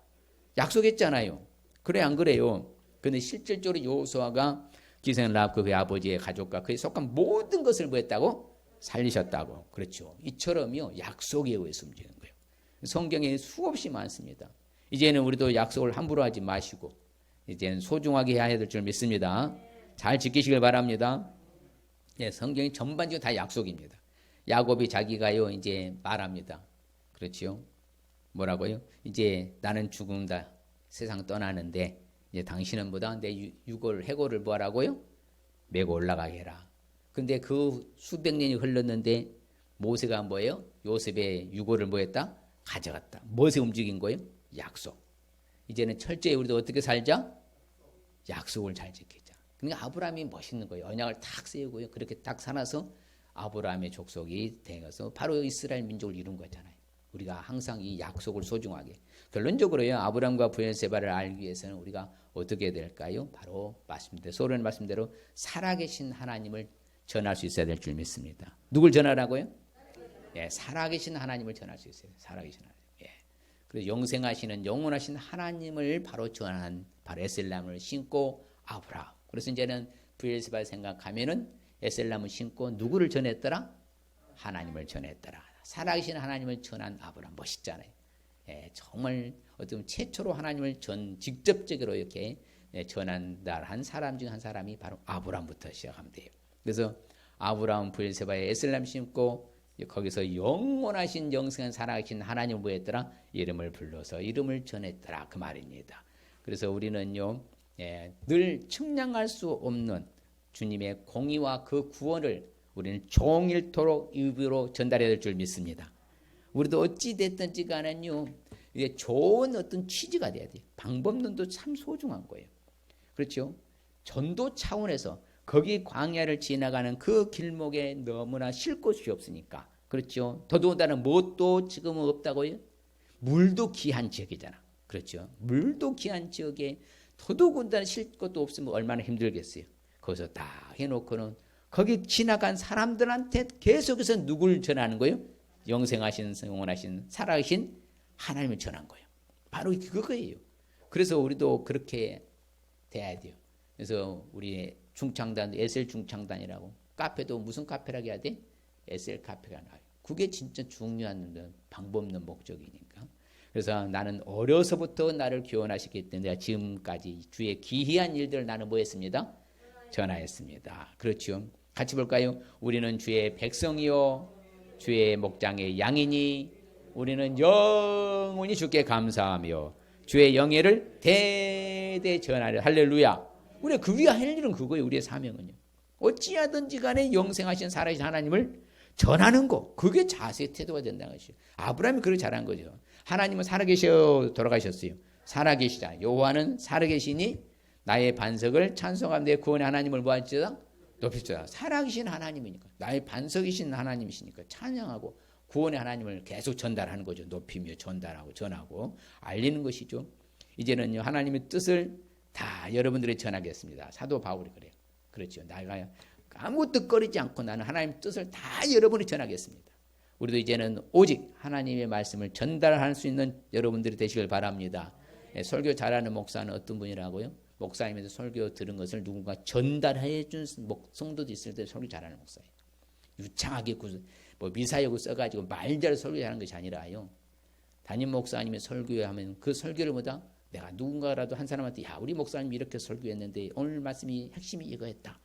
약속했잖아요. 그래 안 그래요? 그런데 실질적으로 여호수아가 기생 라합과 그의 아버지의 가족과 그에 속한 모든 것을 뭐 했다고? 살리셨다고. 그렇죠. 이처럼요 약속에 의해서 움직이는 거예요. 성경에 수없이 많습니다. 이제는 우리도 약속을 함부로 하지 마시고 이제는 소중하게 해야 될 줄 믿습니다. 잘 지키시길 바랍니다. 예, 성경이 전반적으로 다 약속입니다. 야곱이 자기가요 이제 말합니다. 그렇지요? 뭐라고요? 이제 나는 죽는다. 세상 떠나는데 이제 당신은 뭐다? 내 해골을 뭐하라고요? 메고 올라가게 해라. 근데 그 수백 년이 흘렀는데 모세가 뭐예요? 요셉의 유골을 뭐 했다? 가져갔다. 무엇에 움직인 거예요? 약속. 이제는 철저히 우리도 어떻게 살자? 약속을 잘 지키자. 그러니까 아브라함이 멋있는 거예요. 언약을 탁 세우고요. 그렇게 딱 살아서 아브라함의 족속이 되어서 바로 이스라엘 민족을 이룬 거잖아요. 우리가 항상 이 약속을 소중하게. 결론적으로요. 아브라함과 브엘세바를 알기 위해서는 우리가 어떻게 해야 될까요? 바로 소련 말씀대로 살아계신 하나님을 전할 수 있어야 될 줄 믿습니다. 누굴 전하라고요? 예, 살아계신 하나님을 전할 수 있어요. 살아계신 하나님. 예. 그래서 영생하시는 영원하신 하나님을 바로 전한 바로 에셀람을 신고 아브라함. 그래서 이제는 브엘세바를 생각하면은 에셀람을 신고 누구를 전했더라? 하나님을 전했더라. 살아계신 하나님을 전한 아브라함 멋있잖아요. 예, 정말 어떤 최초로 하나님을 직접적으로 이렇게 전한다 한 사람 중 한 사람이 바로 아브라함부터 시작하면 돼요. 그래서 아브라함 브엘세바에 에슬람 심고 거기서 영원하신 영생한 살아계신 하나님을 뭐했더라? 이름을 불러서 이름을 전했더라 그 말입니다. 그래서 우리는요 늘 측량할 수 없는 주님의 공의와 그 구원을 우리는 종일토록 입으로 전달해야 될 줄 믿습니다. 우리도 어찌 됐든지 간에요 이게 좋은 어떤 취지가 돼야 돼요. 방법론도 참 소중한 거예요. 그렇죠? 전도 차원에서 거기 광야를 지나가는 그 길목에 너무나 쉴 곳이 없으니까. 그렇죠? 더더군다나 뭣도 지금은 없다고요? 물도 귀한 지역이잖아. 그렇죠? 물도 귀한 지역에 더더군다나 쉴 곳도 없으면 얼마나 힘들겠어요. 거기서 다 해놓고는 거기 지나간 사람들한테 계속해서 누굴 전하는 거예요? 영생하신, 영원하신, 살아계신 하나님을 전한 거예요. 바로 그거예요. 그래서 우리도 그렇게 돼야 돼요. 그래서 우리 중창단, SL 중창단이라고 카페도 무슨 카페라고 해야 돼? SL 카페가 나와요. 그게 진짜 중요한 방법 없는 목적이니까. 그래서 나는 어려서부터 나를 교훈하셨기 때문에 내가 지금까지 주의 기이한 일들을 나는 뭐 했습니다? 전하였습니다. 그렇죠. 같이 볼까요? 우리는 주의 백성이요 주의 목장의 양이니 우리는 영원히 주께 감사하며 주의 영예를 대대 전하려. 할렐루야. 우리가 그 위에 할 일은 그거예요. 우리의 사명은요. 어찌하든지 간에 영생하신 살아계신 하나님을 전하는 거. 그게 자세의 태도가 된다는 것이죠. 아브라함이 그렇게 잘한 거죠. 하나님은 살아계셔 돌아가셨어요. 살아계시다. 여호와는 살아계시니 나의 반석을 찬송하며 내 구원의 하나님을 뭐할지어다 높일지어다. 살아계신 하나님이니까 나의 반석이신 하나님이시니까 찬양하고 구원의 하나님을 계속 전달하는 거죠. 높이며 전달하고 전하고 알리는 것이죠. 이제는요 하나님의 뜻을 다 여러분들이 전하겠습니다. 사도 바울이 그래요. 그렇죠. 내가 아무것도 꺼리지 않고 나는 하나님의 뜻을 다 여러분이 전하겠습니다. 우리도 이제는 오직 하나님의 말씀을 전달할 수 있는 여러분들이 되시길 바랍니다. 설교 잘하는 목사는 어떤 분이라고요? 목사님에서 설교 들은 것을 누군가 전달해 준 성도도 있을 때 설교 잘하는 목사예요. 유창하게 뭐 미사역을 써가지고 말대로 설교 잘하는 것이 아니라요. 담임 목사님이 설교하면 그 설교를 뭐다? 내가 누군가라도 한 사람한테 야 우리 목사님이 이렇게 설교했는데 오늘 말씀이 핵심이 이거였다.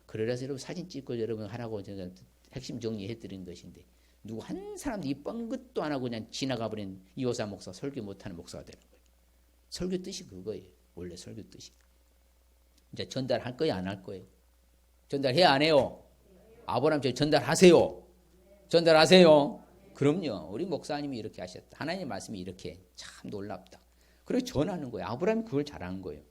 그래서 여러분 사진 찍고 여러분 하라고 제가 핵심 정리해 드린 것인데 누구 한 사람도 이 뻥긋도 안 하고 그냥 지나가 버린 이호사 목사 설교 못하는 목사가 되는 거예요. 설교 뜻이 그거예요. 원래 설교 뜻이. 이제 전달할 거예요, 안 할 거예요? 전달해야 안 해요? 아브라함처럼 전달하세요. 전달하세요. 그럼요. 우리 목사님이 이렇게 하셨다. 하나님의 말씀이 이렇게 참 놀랍다. 그래서 전하는 거예요. 아브라함이 그걸 잘하는 거예요.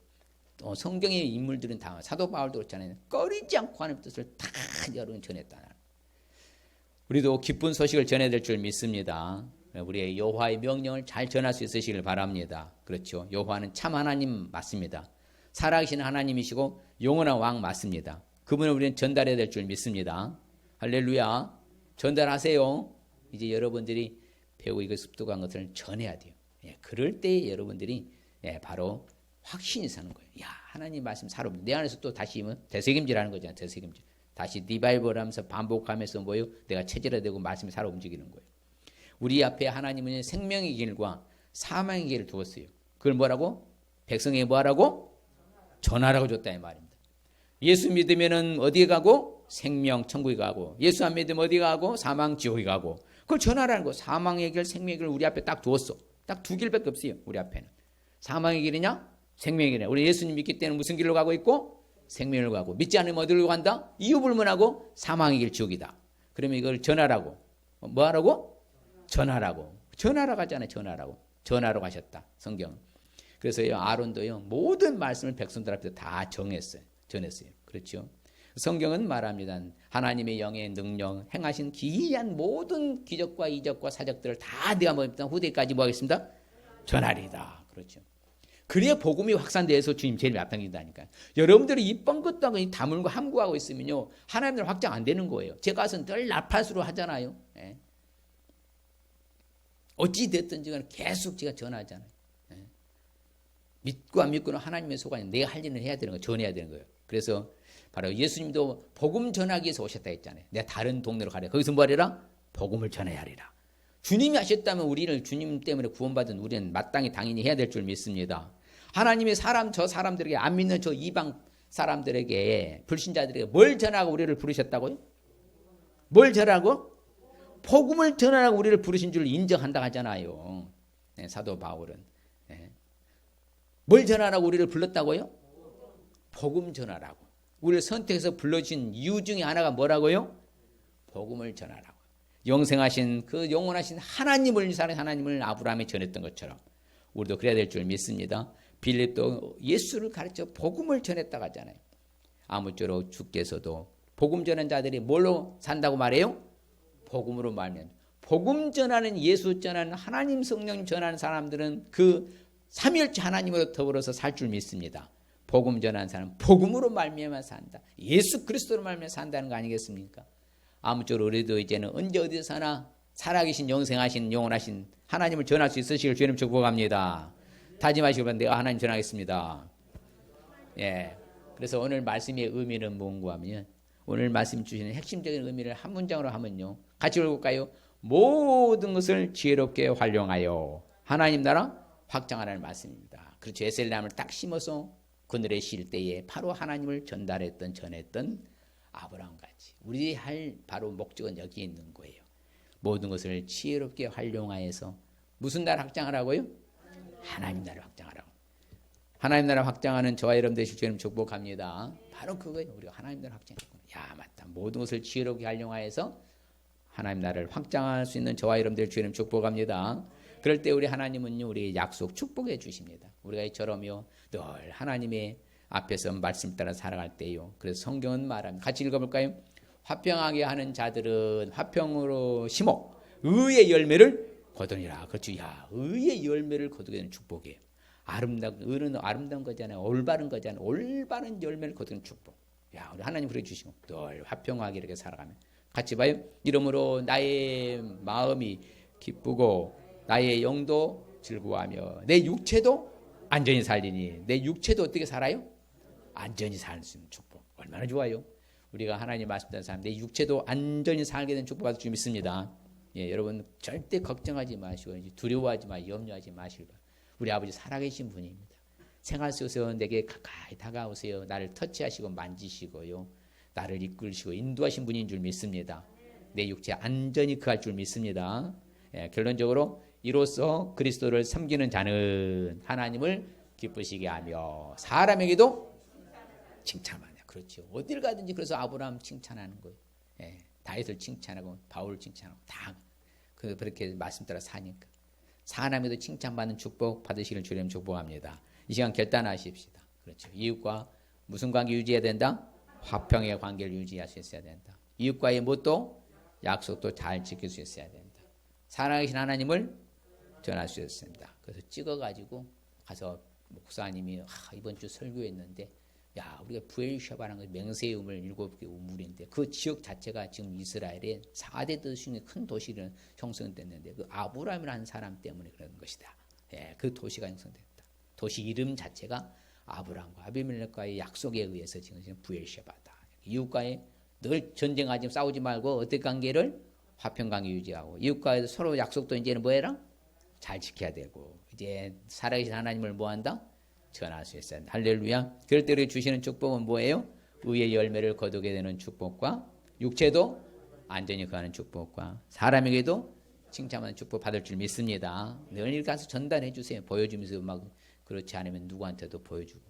성경의 인물들은 다 사도 바울도 그렇잖아요. 꺼리지 않고 하나님의 뜻을 다 여러분 전했다. 우리도 기쁜 소식을 전해야 될 줄 믿습니다. 우리의 여호와의 명령을 잘 전할 수 있으시길 바랍니다. 그렇죠. 여호와는 참 하나님 맞습니다. 살아계신 하나님이시고 영원한 왕 맞습니다. 그분을 우리는 전달해야 될 줄 믿습니다. 할렐루야. 전달하세요. 이제 여러분들이 배우고 이거 습득한 것을 전해야 돼요. 그럴 때 여러분들이 바로 확신이 사는 거예요. 야 하나님 말씀 살아옵니다. 내 안에서 또 다시 되새김질하는 거잖아요. 되새김질. 다시 리바이벌 하면서 반복하면서 뭐예요? 내가 체질화되고 말씀이 살아 움직이는 거예요. 우리 앞에 하나님은 생명의 길과 사망의 길을 두었어요. 그걸 뭐라고? 백성에게 뭐하라고? 전하라고 줬다 이 말입니다. 예수 믿으면은 어디에 가고? 생명 천국에 가고 예수 안 믿으면 어디 가고? 사망 지옥에 가고 그걸 전하라는 거. 사망의 길 생명의 길을 우리 앞에 딱 두었어. 딱 두 길밖에 없어요. 우리 앞에는. 사망의 길이냐? 생명의 길이냐. 우리 예수님 믿기 때문에 무슨 길로 가고 있고? 생명을 가고 믿지 않으면 어디로 간다? 이유불문하고 사망의 길 지옥이다. 그러면 이걸 전하라고. 뭐 하라고? 전하라고. 전하라고 하잖아요. 전하라고. 전하러 가셨다. 성경. 그래서 아론도요. 모든 말씀을 백성들 앞에서 다 전했어요. 그렇죠. 성경은 말합니다. 하나님의 영의 능력 행하신 기이한 모든 기적과 이적과 사적들을 다 내가 뭐입니다. 후대까지 뭐 하겠습니다? 전하리다. 그렇죠. 그래야 복음이 확산돼서 주님 제일 앞당긴다니까요. 여러분들이 이 뻥긋도 하고 다물고 함구하고 있으면요. 하나님들 확장 안 되는 거예요. 제 가서는 늘 나팔수로 하잖아요. 예. 어찌 됐든지 간에 계속 제가 전하잖아요. 예. 믿고 안 믿고는 하나님의 소관이 내가 할 일은 해야 되는 거예요. 전해야 되는 거예요. 그래서 바로 예수님도 복음 전하기 위해서 오셨다 했잖아요. 내가 다른 동네로 가래. 거기서 뭐 하리라? 복음을 전해야 하리라. 주님이 하셨다면 우리를 주님 때문에 구원받은 우리는 마땅히 당연히 해야 될 줄 믿습니다. 하나님이 저 사람들에게 안 믿는 저 이방 사람들에게 불신자들에게 뭘 전하고 우리를 부르셨다고요? 뭘 전하고? 복음을 전하라고 우리를 부르신 줄 인정한다 하잖아요. 네, 사도 바울은. 네. 뭘 전하라고 우리를 불렀다고요? 복음 전하라고. 우리를 선택해서 불러주신 이유 중에 하나가 뭐라고요? 복음을 전하라고. 영생하신 그 영원하신 하나님을 살아계신 하나님을 아브라함이 전했던 것처럼 우리도 그래야 될 줄 믿습니다. 빌립도 예수를 가르쳐 복음을 전했다고 하잖아요. 아무쪼록 주께서도 복음 전한 자들이 뭘로 산다고 말해요? 복음으로 말면. 복음 전하는 예수 전하는 하나님 성령 전하는 사람들은 그 삼위일체 하나님으로 더불어서 살 줄 믿습니다. 복음 전하는 사람은 복음으로 말미암아 산다. 예수 그리스도로 말미암아 산다는 거 아니겠습니까? 아무쪼록 우리도 이제는 언제 어디서 사나 살아계신 영생하신 영원하신 하나님을 전할 수 있으시길 주님 축복합니다. 다짐하시고 내가 하나님 전하겠습니다. 예. 그래서 오늘 말씀의 의미는 뭔가 하면 오늘 말씀 주시는 핵심적인 의미를 한 문장으로 하면요. 같이 읽어볼까요? 모든 것을 지혜롭게 활용하여 하나님 나라 확장하라는 말씀입니다. 그렇죠. 에셀나무를 딱 심어서 그늘에 쉴 때에 바로 하나님을 전했던 아브라함 같이 우리 할 바로 목적은 여기 있는 거예요. 모든 것을 지혜롭게 활용하여서 무슨 나라 확장하라고요? 하나님 나라 확장하라고. 하나님 나라 확장하는 저와 여러분 되실 주님 축복합니다. 바로 그거예요. 우리가 하나님 나라 확장했구나. 야 맞다. 모든 것을 지혜롭게 활용하여서 하나님 나라를 확장할 수 있는 저와 여러분 될 주님 축복합니다. 그럴 때 우리 하나님은요 우리 약속 축복해 주십니다. 우리가 이처럼요 늘 하나님의 앞에서 말씀 따라 살아갈 때요. 그래서 성경은 말합니다. 같이 읽어볼까요? 화평하게 하는 자들은 화평으로 심어 의의 열매를 거두니라. 그렇죠. 야 의의 열매를 거두게 되는 축복이에요. 의는 아름다운 거잖아요. 올바른 거잖아요. 올바른 열매를 거두는 축복. 야 우리 하나님 그래 주시고 늘 화평하게 이렇게 살아가면 같이 봐요. 이러므로 나의 마음이 기쁘고 나의 영도 즐거워하며 내 육체도 안전히 살리니 내 육체도 어떻게 살아요? 안전히 살 수 있는 축복. 얼마나 좋아요. 우리가 하나님 말씀드린 사람 내 육체도 안전히 살게 되는 축복 받을 줄 믿습니다. 예, 여러분 절대 걱정하지 마시고 두려워하지 마 염려하지 마시고 우리 아버지 살아계신 분입니다. 생활 속에서 내게 가까이 다가오세요. 나를 터치하시고 만지시고요. 나를 이끌시고 인도하신 분인 줄 믿습니다. 내 육체 안전히 거할 줄 믿습니다. 예, 결론적으로 이로써 그리스도를 섬기는 자는 하나님을 기쁘시게 하며 사람에게도 칭찬하냐. 그렇죠. 어딜 가든지 그래서 아브라함 칭찬하는 거예요. 예, 다윗을 칭찬하고 바울을 칭찬하고 다 그렇게 말씀 따라 사니까 사람에도 칭찬받는 축복 받으시길 주님 축복합니다. 이 시간 결단하십시다. 그렇죠. 이웃과 무슨 관계 유지해야 된다? 화평의 관계를 유지할 수 있어야 된다. 이웃과의 뭣도 약속도 잘 지킬 수 있어야 된다. 살아계신 하나님을 전할 수 있습니다. 그래서 찍어가지고 가서 목사님이 이번 주 설교했는데 야 우리가 부엘샤바라는 거 맹세의 우물 7개 우물인데 그 지역 자체가 지금 이스라엘의 4대 도시 중에 큰 도시는 형성됐는데 그 아브라함이라는 사람 때문에 그런 것이다. 예, 그 도시가 형성됐다. 도시 이름 자체가 아브라함과 아비멜렉과의 약속에 의해서 지금 부엘샤바다. 이웃과의 늘 전쟁하지 싸우지 말고 어떤 관계를 화평관계 유지하고 이웃과의 서로 약속도 이제는 뭐해라? 잘 지켜야 되고 이제 살아계신 하나님을 뭐한다? 전할 수 있어요. 할렐루야. 그럴 때 우리 주시는 축복은 뭐예요? 의의 열매를 거두게 되는 축복과 육체도 안전히 거하는 축복과 사람에게도 칭찬하는 축복 받을 줄 믿습니다. 늘 가서 전달해 주세요. 보여주면서 막 그렇지 않으면 누구한테도 보여주고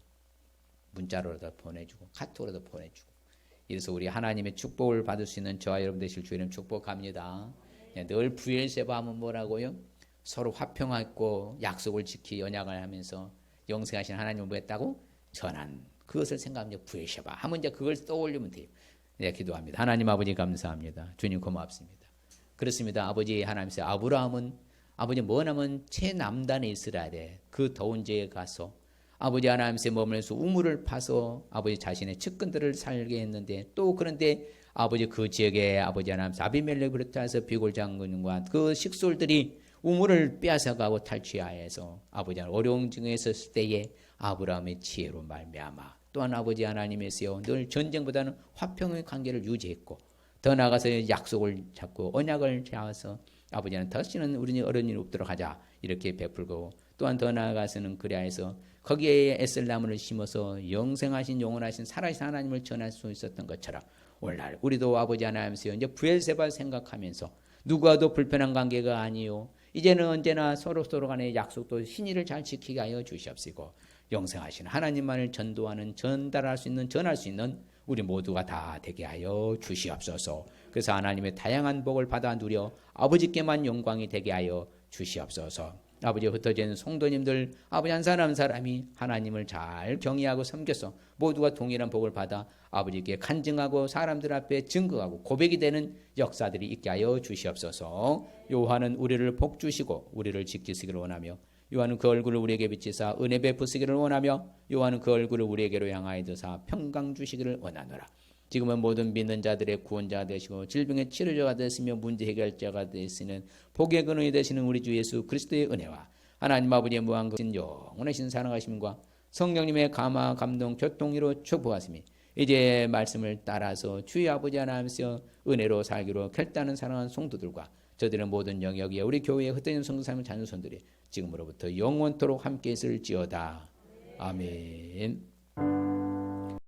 문자로라도 보내주고 카톡으로도 보내주고 이래서 우리 하나님의 축복을 받을 수 있는 저와 여러분 되실 주님 축복합니다. 늘 부엘세바 하면 뭐라고요? 서로 화평하고 약속을 지키 언약을 하면서 영생하신 하나님을 뭐 했다고? 전한 그것을 생각하면 부엘세바 하면 이제 그걸 떠올리면 돼요. 네, 기도합니다. 하나님 아버지 감사합니다. 주님 고맙습니다. 그렇습니다. 아버지 하나님께서 아브라함은 아버지 뭐냐면 최남단의 이스라엘에 그 더운 지에 가서 아버지 하나님께서 머물면서 우물을 파서 아버지 자신의 측근들을 살게 했는데 또 그런데 아버지 그 지역에 아버지 하나님께서 아비멜렉을 따라서 비골 장군과 그 식솔들이 우물을 빼앗아가고 탈취하여서 아버지 하나님 어려운 중에 있었을 때에 아브라함의 지혜로 말미암아 또한 아버지 하나님께서 늘 전쟁보다는 화평의 관계를 유지했고 더 나아가서 약속을 잡고 언약을 잡아서 아버지는 다시는 우리 어른이 없도록 하자 이렇게 베풀고 또한 더 나아가서는 그리하여서 거기에 에셀나무를 심어서 영생하신 영원하신 살아계신 하나님을 전할 수 있었던 것처럼 오늘날 우리도 아버지 하나님께서 이제 부엘세바 생각하면서 누구와도 불편한 관계가 아니요 이제는 언제나 서로 간의 약속도 신의를 잘 지키게 하여 주시옵시고 영생하신 하나님만을 전도하는 전달할 수 있는 전할 수 있는 우리 모두가 다 되게 하여 주시옵소서. 그래서 하나님의 다양한 복을 받아 누려 아버지께만 영광이 되게 하여 주시옵소서. 아버지 흩어진 성도님들 아버지 한 사람 한 사람이 하나님을 잘 경외하고 섬겨서 모두가 동일한 복을 받아 아버지께 간증하고 사람들 앞에 증거하고 고백이 되는 역사들이 있게 하여 주시옵소서. 요한은 우리를 복 주시고 우리를 지키시기를 원하며 요한은 그 얼굴을 우리에게 비치사 은혜 베푸시기를 원하며 요한은 그 얼굴을 우리에게로 향하여 드사 평강 주시기를 원하노라. 지금은 모든 믿는 자들의 구원자가 되시고 질병의 치료자가 되시며 문제 해결자가 되시는 복의 근원이 되시는 우리 주 예수 그리스도의 은혜와 하나님 아버지의 무한하신 영원하신 사랑하심과 성령님의 감화 감동 교통이로 축복하시며 이제 말씀을 따라서 주의 아버지 하나님께서 은혜로 살기로 결단하는 사랑하는 성도들과 저들의 모든 영역에 우리 교회에 흩어진 성도사님의 자녀손들이 지금으로부터 영원토록 함께 있을지어다. 아멘.